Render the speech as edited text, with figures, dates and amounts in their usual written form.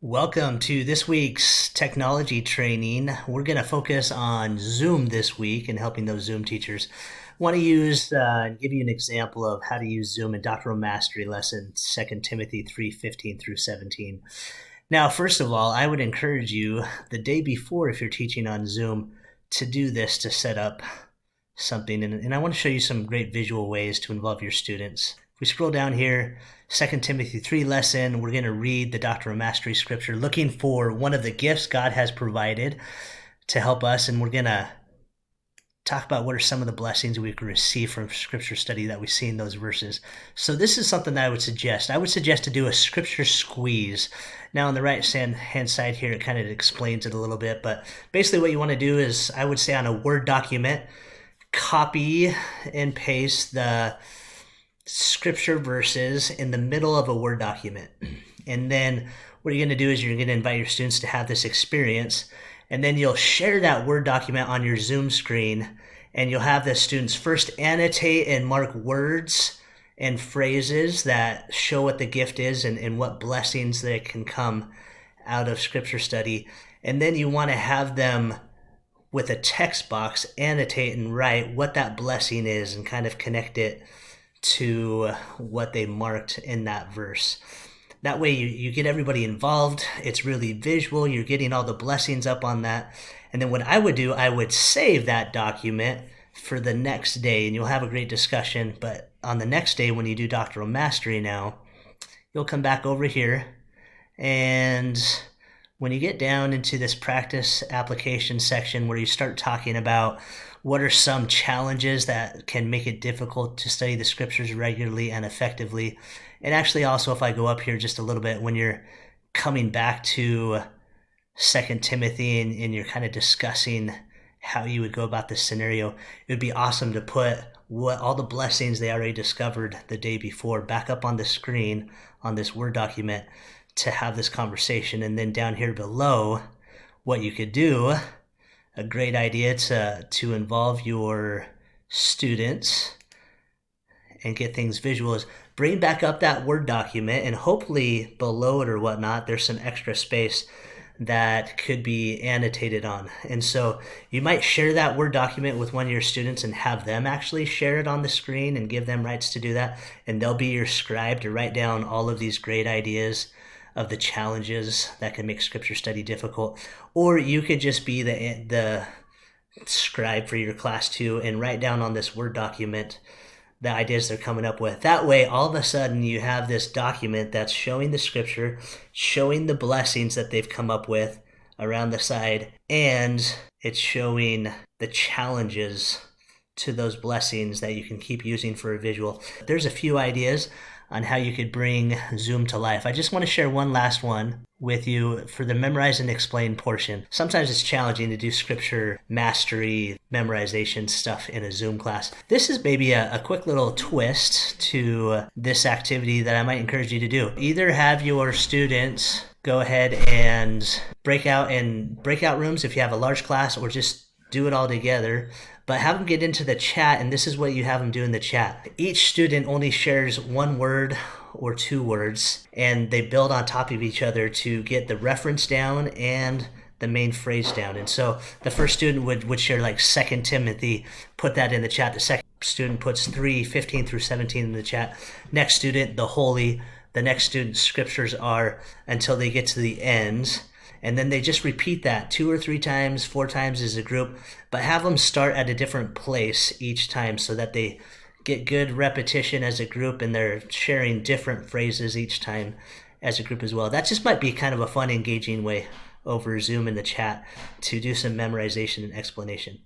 Welcome to this week's technology training. We're going to focus on Zoom this week and helping those Zoom teachers. Want to give you an example of how to use Zoom in Doctrinal Mastery lesson 2 Timothy 3:15 through 17. Now, first of all, I would encourage you the day before, if you're teaching on Zoom, to do this to set up something. And I want to show you some great visual ways to involve your students. If we scroll down here, 2 Timothy 3 lesson, we're going to read the Doctrinal Mastery scripture, looking for one of the gifts God has provided to help us. And we're going to talk about what are some of the blessings we can receive from scripture study that we see in those verses. So this is something that I would suggest. I would suggest to do a scripture squeeze. Now on the right hand side here, it kind of explains it a little bit. But basically what you want to do is, I would say on a Word document, copy and paste the scripture verses in the middle of a Word document. And then what you're going to do is you're going to invite your students to have this experience, and then you'll share that Word document on your Zoom screen, and you'll have the students first annotate and mark words and phrases that show what the gift is and what blessings that can come out of scripture study. And then you want to have them, with a text box, annotate and write what that blessing is and kind of connect it to what they marked in that verse. That way you get everybody involved. It's really visual. You're getting all the blessings up on that. And then what I would do, I would save that document for the next day, and you'll have a great discussion. But on the next day, when you do Doctrinal Mastery now, you'll come back over here, and when you get down into this practice application section where you start talking about what are some challenges that can make it difficult to study the scriptures regularly and effectively. And actually also, if I go up here just a little bit, when you're coming back to 2 Timothy and you're kind of discussing how you would go about this scenario, it would be awesome to put what all the blessings they already discovered the day before back up on the screen on this Word document to have this conversation. And then down here below, what you could do, a great idea to involve your students and get things visual, is bring back up that Word document, and hopefully below it or whatnot, there's some extra space that could be annotated on. And so you might share that Word document with one of your students and have them actually share it on the screen and give them rights to do that. And they'll be your scribe to write down all of these great ideas of the challenges that can make scripture study difficult. Or you could just be the scribe for your class too and write down on this Word document the ideas they're coming up with. That way, all of a sudden, you have this document that's showing the scripture, showing the blessings that they've come up with around the side, and it's showing the challenges to those blessings that you can keep using for a visual. There's a few ideas on how you could bring Zoom to life. I just want to share one last one with you for the memorize and explain portion. Sometimes it's challenging to do scripture mastery, memorization stuff in a Zoom class. This is maybe a quick little twist to this activity that I might encourage you to do. Either have your students go ahead and break out in breakout rooms if you have a large class, or just do it all together. But have them get into the chat, and this is what you have them do in the chat. Each student only shares one word or two words, and they build on top of each other to get the reference down and the main phrase down. And so the first student would share like 2 Timothy, put that in the chat. The second student puts 3:15 through 17 in the chat. Next student, the holy. The next student's scriptures are until they get to the end. And then they just repeat that 2 or 3 times, 4 times as a group, but have them start at a different place each time so that they get good repetition as a group, and they're sharing different phrases each time as a group as well. That just might be kind of a fun, engaging way over Zoom in the chat to do some memorization and explanation.